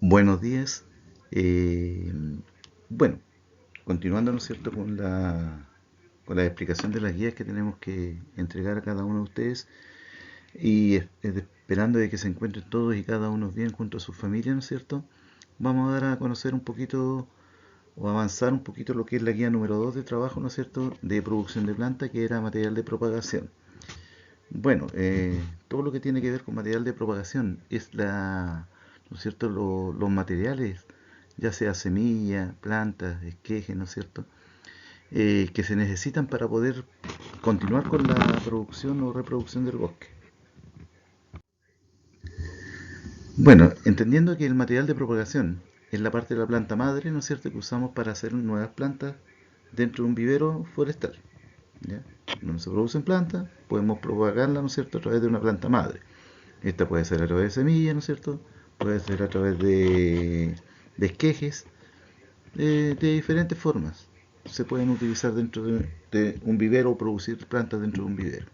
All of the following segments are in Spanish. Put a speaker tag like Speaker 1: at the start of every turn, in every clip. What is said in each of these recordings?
Speaker 1: Buenos días. Eh, bueno, continuando, ¿no es cierto?, con la explicación de las guías que tenemos que entregar a cada uno de ustedes y esperando de que se encuentren todos y cada uno bien junto a su familia, ¿no es cierto? Vamos a dar a conocer un poquito o avanzar un poquito lo que es la guía número 2 de trabajo, ¿no es cierto?, de producción de planta, que era material de propagación. Bueno, todo lo que tiene que ver con material de propagación es ¿no es cierto?, los materiales, ya sea semillas, plantas, esquejes, ¿no es cierto?, que se necesitan para poder continuar con la producción o reproducción del bosque. Bueno, entendiendo que el material de propagación es la parte de la planta madre, ¿no es cierto?, que usamos para hacer nuevas plantas dentro de un vivero forestal, ¿ya? Donde se producen plantas, podemos propagarla, ¿no es cierto?, a través de una planta madre. Esta puede ser a través de semillas, ¿no es cierto? Puede ser a través de esquejes, de diferentes formas. Se pueden utilizar dentro de un vivero o producir plantas dentro de un vivero.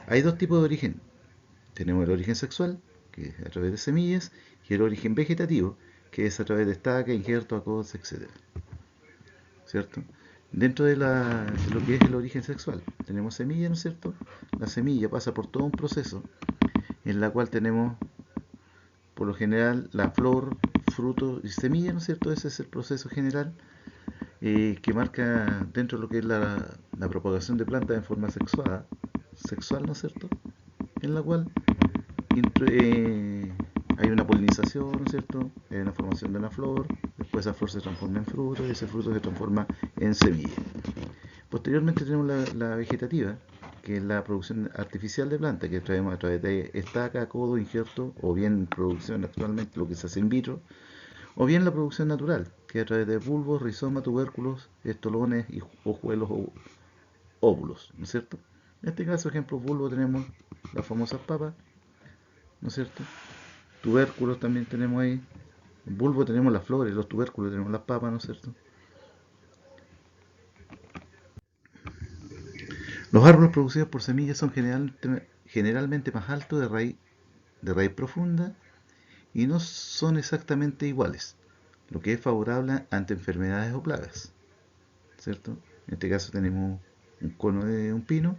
Speaker 1: Hay dos tipos de origen. Tenemos el origen sexual, que es a través de semillas, y el origen vegetativo, que es a través de estacas, injertos, acodos, etc. ¿Cierto? Dentro de lo que es el origen sexual, tenemos semillas, ¿no es cierto? La semilla pasa por todo un proceso en la cual tenemos por lo general la flor, fruto y semilla, ¿no es cierto? Ese es el proceso general que marca dentro de lo que es la propagación de plantas en forma sexual, ¿no es cierto? En la cual hay una polinización, ¿no es cierto? Hay una formación de una flor, después esa flor se transforma en fruto y ese fruto se transforma en semilla. Posteriormente tenemos la vegetativa, que es la producción artificial de plantas que traemos a través de estaca, codo, injerto, o bien producción actualmente, lo que se hace in vitro, o bien la producción natural, que es a través de bulbos, rizomas, tubérculos, estolones, y hojuelos o óvulos, ¿no es cierto? En este caso, ejemplo, bulbo tenemos las famosas papas, ¿no es cierto? Tubérculos también tenemos ahí. En bulbo tenemos las flores, los tubérculos tenemos las papas, ¿no es cierto? Los árboles producidos por semillas son generalmente más altos de raíz profunda y no son exactamente iguales, lo que es favorable ante enfermedades o plagas, ¿cierto? En este caso tenemos un cono de un pino,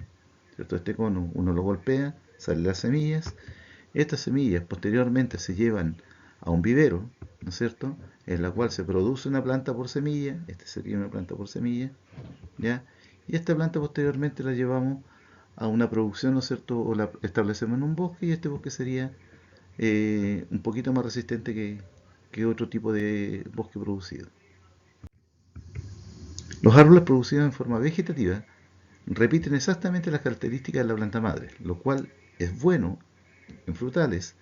Speaker 1: ¿cierto? Este cono uno lo golpea, salen las semillas, estas semillas posteriormente se llevan a un vivero, ¿no es cierto?, en la cual se produce una planta por semilla, esta sería una planta por semilla, ¿ya? Y esta planta posteriormente la llevamos a una producción, ¿no es cierto?, o la establecemos en un bosque y este bosque sería un poquito más resistente que otro tipo de bosque producido. Los árboles producidos en forma vegetativa repiten exactamente las características de la planta madre, lo cual es bueno en frutales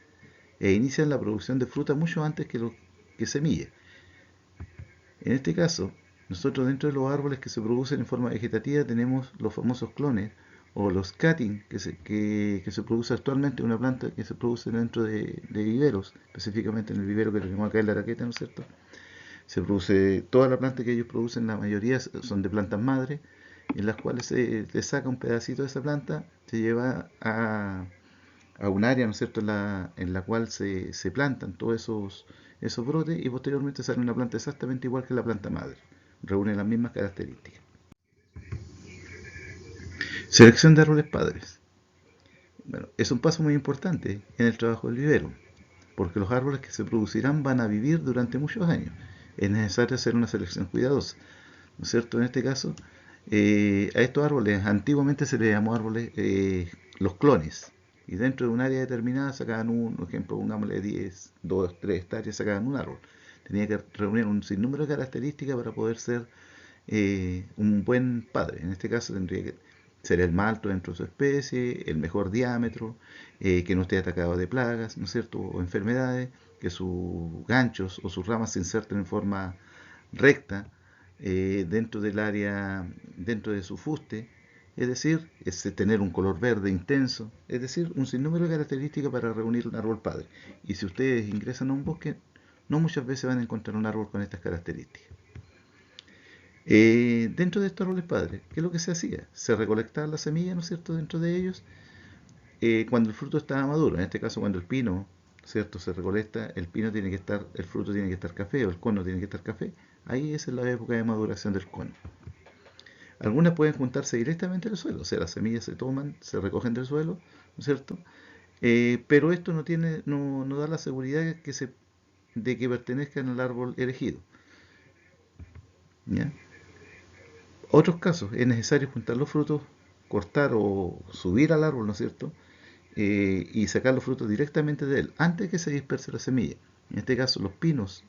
Speaker 1: e inician la producción de fruta mucho antes que semillas. En este caso, nosotros dentro de los árboles que se producen en forma vegetativa tenemos los famosos clones o los cuttings que se produce actualmente, una planta que se produce dentro de viveros, específicamente en el vivero que tenemos acá en la Araqueta, ¿no es cierto? Se produce toda la planta que ellos producen, la mayoría son de plantas madres, en las cuales se saca un pedacito de esa planta, se lleva a un área, ¿no es cierto?, en la cual se plantan todos esos brotes y posteriormente sale una planta exactamente igual que la planta madre. Reúne las mismas características. Selección de árboles padres. Bueno, es un paso muy importante en el trabajo del vivero, porque los árboles que se producirán van a vivir durante muchos años. Es necesario hacer una selección cuidadosa, ¿no es cierto? En este caso, a estos árboles antiguamente se les llamó árboles los clones, y dentro de un área determinada sacaban por ejemplo, pongámosle 10, 2, 3 hectáreas, sacaban un árbol. Tenía que reunir un sinnúmero de características para poder ser un buen padre. En este caso tendría que ser el más alto dentro de su especie, el mejor diámetro, que no esté atacado de plagas, ¿no es cierto?, o enfermedades, que sus ganchos o sus ramas se inserten en forma recta dentro del área, dentro de su fuste, es decir, es tener un color verde intenso, es decir, un sinnúmero de características para reunir un árbol padre. Y si ustedes ingresan a un bosque, no muchas veces van a encontrar un árbol con estas características. Dentro de estos árboles padres, ¿qué es lo que se hacía? Se recolectaba la semilla, ¿no es cierto?, dentro de ellos, cuando el fruto estaba maduro, en este caso cuando el pino ¿cierto? Se recolecta, el pino tiene que estar, el fruto tiene que estar café o el cono tiene que estar café. Ahí esa es la época de maduración del cono. Algunas pueden juntarse directamente en el suelo, o sea, las semillas se toman, se recogen del suelo, ¿no es cierto? Pero esto no da la seguridad de que pertenezcan al árbol elegido. ¿Ya? Otros casos, es necesario juntar los frutos, cortar o subir al árbol, ¿no es cierto? Y sacar los frutos directamente de él, antes que se disperse la semilla. En este caso, los pinos,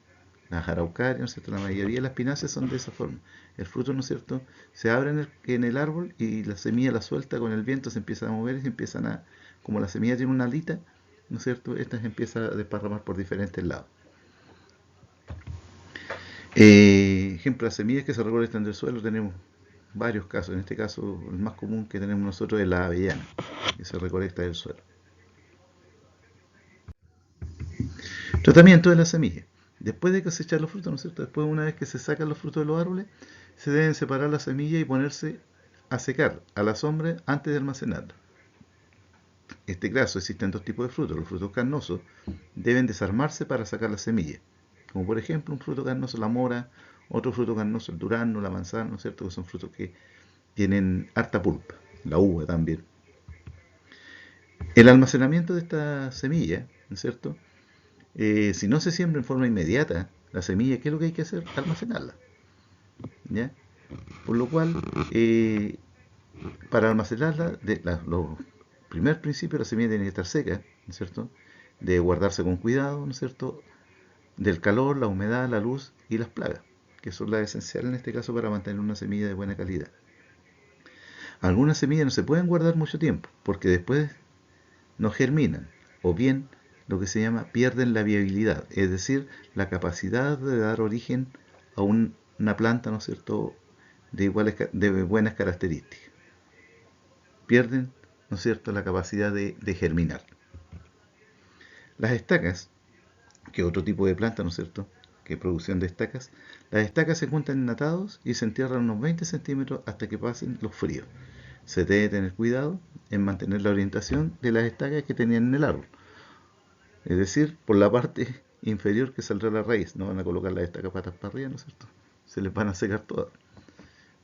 Speaker 1: las araucarias, ¿no es cierto? La mayoría de las pináceas son de esa forma. El fruto, ¿no es cierto?, se abre en el árbol y la semilla la suelta con el viento, se empieza a mover y se empiezan como la semilla tiene una alita, ¿no es cierto?, esta se empieza a desparramar por diferentes lados. Ejemplo, las semillas que se recolectan del suelo tenemos varios casos. En este caso, el más común que tenemos nosotros es la avellana, que se recolecta del suelo. Tratamiento de la semilla. Después de cosechar los frutos, ¿no es cierto? Después, una vez que se sacan los frutos de los árboles, se deben separar la semilla y ponerse a secar a la sombra antes de almacenarla. En este caso, existen dos tipos de frutos. Los frutos carnosos deben desarmarse para sacar la semilla. Como por ejemplo, un fruto carnoso, la mora, otro fruto carnoso, el durazno, la manzana, ¿no es cierto? Que son frutos que tienen harta pulpa. La uva también. El almacenamiento de esta semilla, ¿no es cierto? Si no se siembra en forma inmediata la semilla, ¿qué es lo que hay que hacer? Almacenarla. ¿Ya? Por lo cual, para almacenarla, primer principio, la semilla tiene que estar seca, ¿no es cierto? De guardarse con cuidado, ¿no es cierto? Del calor, la humedad, la luz y las plagas, que son las esenciales en este caso para mantener una semilla de buena calidad. Algunas semillas no se pueden guardar mucho tiempo, porque después no germinan, o bien lo que se llama pierden la viabilidad, es decir, la capacidad de dar origen a una planta, ¿no es cierto?, de buenas características. Pierden, ¿no es cierto?, la capacidad de germinar. Las estacas, que es otro tipo de planta, ¿no es cierto?, que es producción de estacas, las estacas se juntan en natados y se entierran unos 20 centímetros hasta que pasen los fríos. Se debe tener cuidado en mantener la orientación de las estacas que tenían en el árbol. Es decir, por la parte inferior que saldrá la raíz. No van a colocar las estacas patas para arriba, ¿no es cierto? Se les van a secar todas.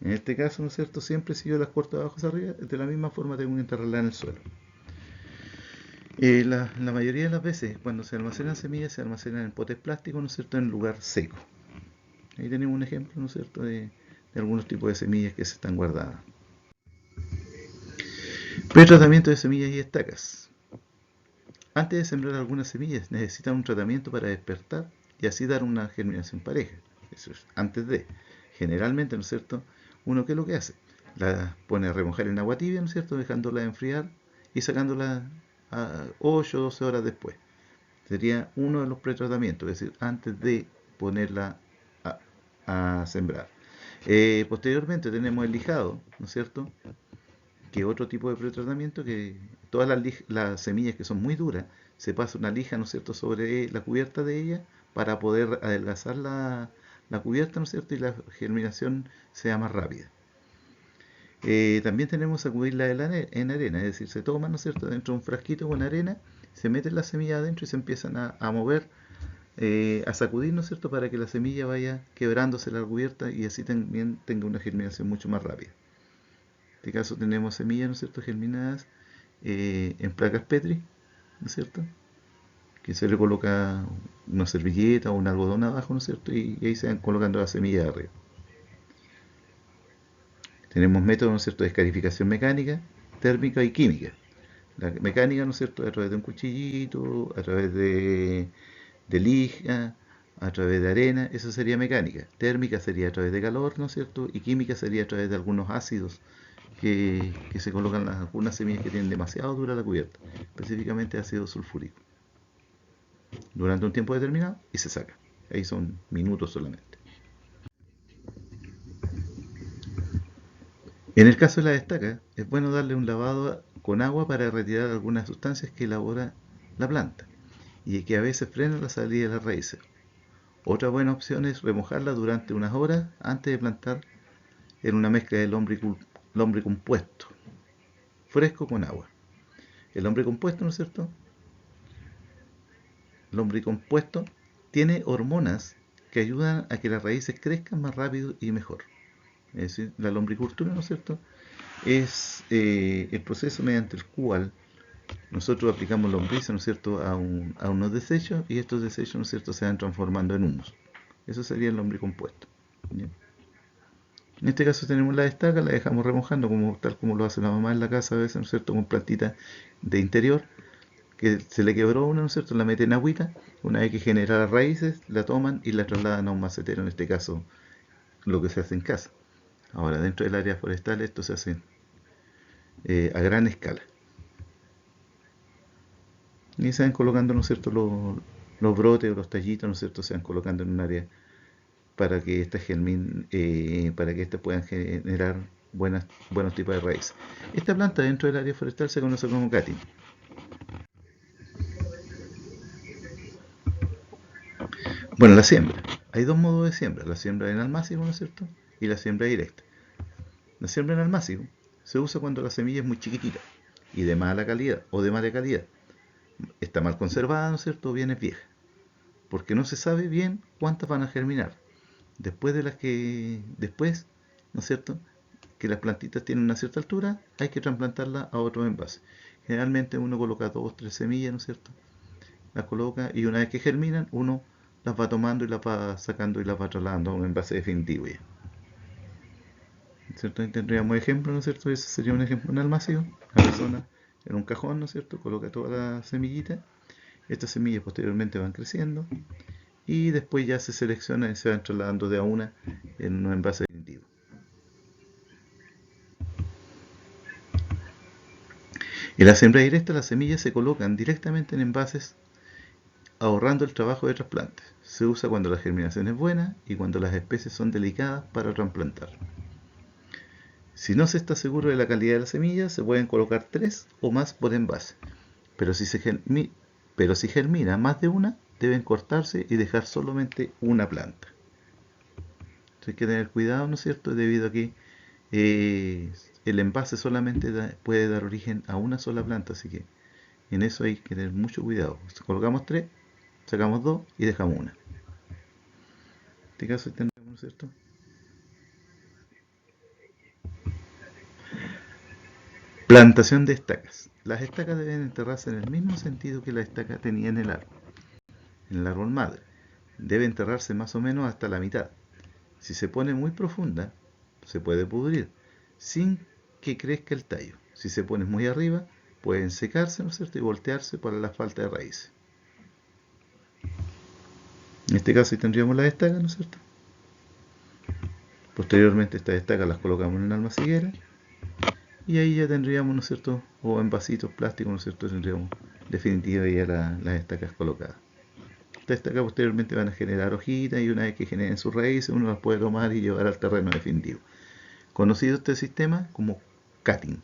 Speaker 1: En este caso, ¿no es cierto? Siempre si yo las corto de abajo hacia arriba, de la misma forma tengo que enterrarlas en el suelo. La mayoría de las veces, cuando se almacenan semillas, se almacenan en potes plásticos, ¿no es cierto?, en lugar seco. Ahí tenemos un ejemplo, ¿no es cierto?, de algunos tipos de semillas que se están guardadas. Pretratamiento de semillas y estacas. Antes de sembrar algunas semillas, necesitan un tratamiento para despertar y así dar una germinación pareja. Eso es antes de. Generalmente, ¿no es cierto?, uno qué es lo que hace. La pone a remojar en agua tibia, ¿no es cierto?, dejándola enfriar y sacándola a 8 o 12 horas después. Sería uno de los pretratamientos, es decir, antes de ponerla a sembrar. Posteriormente tenemos el lijado, ¿no es cierto?, que otro tipo de pretratamiento, que todas las semillas que son muy duras, se pasa una lija, ¿no es cierto?, sobre la cubierta de ella para poder adelgazar la cubierta, ¿no es cierto?, y la germinación sea más rápida. También tenemos sacudirla en arena, es decir, se toma, ¿no es cierto?, dentro de un frasquito con arena, se meten las semillas adentro y se empiezan a mover, a sacudir, ¿no es cierto?, para que la semilla vaya quebrándose la cubierta y así también tenga una germinación mucho más rápida. En este caso tenemos semillas, ¿no es cierto?, germinadas en placas Petri, ¿no es cierto?, que se le coloca una servilleta o un algodón abajo, ¿no es cierto?, y ahí se van colocando las semillas de arriba. Tenemos métodos, ¿no es cierto?, de escarificación mecánica, térmica y química. La mecánica, ¿no es cierto?, a través de un cuchillito, a través de lija, a través de arena, eso sería mecánica. Térmica sería a través de calor, ¿no es cierto?, y química sería a través de algunos ácidos que se colocan en algunas semillas que tienen demasiado dura la cubierta, específicamente ácido sulfúrico, durante un tiempo determinado y se saca. Ahí son minutos solamente. En el caso de la estaca, es bueno darle un lavado con agua para retirar algunas sustancias que elabora la planta y que a veces frenan la salida de las raíces. Otra buena opción es remojarla durante unas horas antes de plantar en una mezcla de lombricompuesto fresco con agua. El lombricompuesto, ¿no es cierto?, lombricompuesto tiene hormonas que ayudan a que las raíces crezcan más rápido y mejor. Es decir, la lombricultura, ¿no es cierto?, es el proceso mediante el cual nosotros aplicamos lombrices, ¿no es cierto?, a unos desechos, y estos desechos, ¿no es cierto?, se van transformando en humus. Eso sería el lombricompuesto. ¿Ya? En este caso tenemos la estaca, la dejamos remojando, tal como lo hace la mamá en la casa a veces, ¿no es cierto?, con plantitas de interior, que se le quebró una, ¿no es cierto?, la meten en agüita, una vez que genera las raíces, la toman y la trasladan a un macetero, en este caso lo que se hace en casa. Ahora, dentro del área forestal esto se hace a gran escala. Y se van colocando, ¿no es cierto?, los brotes o los tallitos, ¿no es cierto?, se van colocando en un área para que estas para que estas puedan generar buenos tipos de raíces. Esta planta dentro del área forestal se conoce como cutting. Bueno, la siembra. Hay dos modos de siembra, la siembra en almácigo, ¿no es cierto?, y la siembra directa. La siembra en almácigo se usa cuando la semilla es muy chiquitita y de mala calidad o de mala calidad. Está mal conservada, ¿no es cierto?, o bien es vieja, porque no se sabe bien cuántas van a germinar. Después, ¿no es cierto?, que las plantitas tienen una cierta altura, hay que trasplantarlas a otros envases. Generalmente uno coloca 2 o 3 semillas, ¿no es cierto?, las coloca y una vez que germinan, uno las va tomando y las va sacando y las va trasladando a un envase definitivo ya. ¿Cierto? Ahí tendríamos ejemplo, ¿no es cierto? Ese sería un ejemplo en almacén. La persona en un cajón, ¿no es cierto?, coloca todas las semillitas. Estas semillas posteriormente van creciendo y después ya se seleccionan y se van trasladando de a una en un envase definitivo. En la siembra directa, las semillas se colocan directamente en envases, ahorrando el trabajo de trasplantes. Se usa cuando la germinación es buena y cuando las especies son delicadas para trasplantar. Si no se está seguro de la calidad de la semilla, se pueden colocar 3 o más por envase. Pero si germina más de una, deben cortarse y dejar solamente una planta. Entonces hay que tener cuidado, ¿no es cierto?, debido a que el envase solamente puede dar origen a una sola planta, así que en eso hay que tener mucho cuidado. Si colocamos 3, sacamos 2 y dejamos una. En este caso tendremos, ¿no es cierto?, plantación de estacas. Las estacas deben enterrarse en el mismo sentido que la estaca tenía en el árbol madre. Debe enterrarse más o menos hasta la mitad. Si se pone muy profunda, se puede pudrir, sin que crezca el tallo. Si se pone muy arriba, pueden secarse, ¿no es cierto?, y voltearse para la falta de raíces. En este caso, tendríamos las estacas, ¿no es cierto? Posteriormente, estas estacas las colocamos en una almaciguera y ahí ya tendríamos, ¿no es cierto?, o en vasitos plásticos, ¿no es cierto?, tendríamos definitiva ya las estacas colocadas. Estas estacas posteriormente van a generar hojitas y una vez que generen sus raíces, uno las puede tomar y llevar al terreno definitivo. Conocido este sistema como cutting.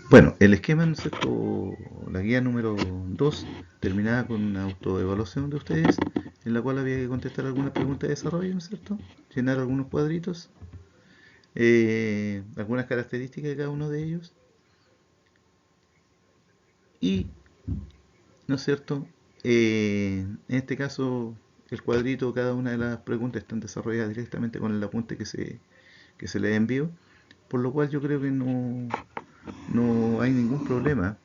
Speaker 1: Bueno, el esquema, ¿no es cierto?, la guía número 2 terminaba con una autoevaluación de ustedes, en la cual había que contestar algunas preguntas de desarrollo, ¿no es cierto?, llenar algunos cuadritos, algunas características de cada uno de ellos, y, ¿no es cierto?, en este caso, el cuadrito, cada una de las preguntas están desarrolladas directamente con el apunte que se les envió, por lo cual yo creo que no hay ningún problema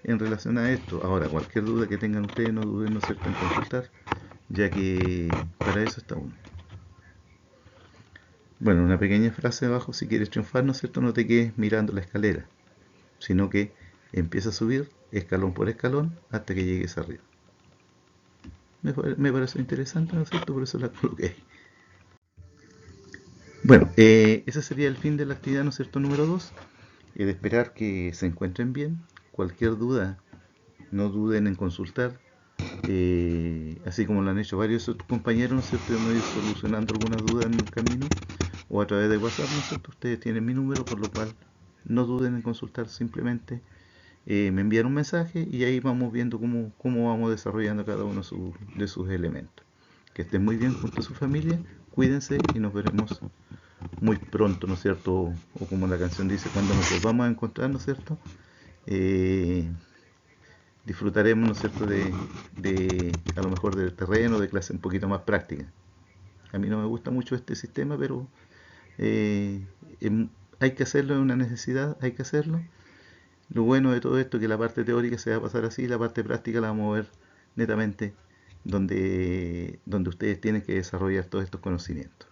Speaker 1: en relación a esto. Ahora, cualquier duda que tengan ustedes, no duden, ¿no es cierto?, en consultar, ya que para eso está uno. Bueno, una pequeña frase abajo: si quieres triunfar, ¿no es cierto?, no te quedes mirando la escalera, sino que empieza a subir escalón por escalón hasta que llegues arriba. Me pareció interesante, ¿no es cierto?, por eso la coloqué. Bueno, ese sería el fin de la actividad, ¿no es cierto?, número 2. De esperar que se encuentren bien. Cualquier duda, no duden en consultar. Así como lo han hecho varios otros compañeros, ¿no es cierto?, hemos ido solucionando algunas dudas en el camino, o a través de WhatsApp, ¿no es cierto? Ustedes tienen mi número, por lo cual no duden en consultar, simplemente me envían un mensaje y ahí vamos viendo cómo vamos desarrollando cada uno de sus elementos. Que estén muy bien junto a su familia, cuídense y nos veremos muy pronto, ¿no es cierto? O como la canción dice, cuando nos volvamos a encontrar, ¿no es cierto? Eh, disfrutaremos, ¿no es cierto?, a lo mejor del terreno, de clase un poquito más práctica. A mí no me gusta mucho este sistema, pero eh, hay que hacerlo, es una necesidad, hay que hacerlo. Lo bueno de todo esto es que la parte teórica se va a pasar así, la parte práctica la vamos a ver netamente donde ustedes tienen que desarrollar todos estos conocimientos.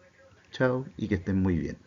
Speaker 1: Chao y que estén muy bien.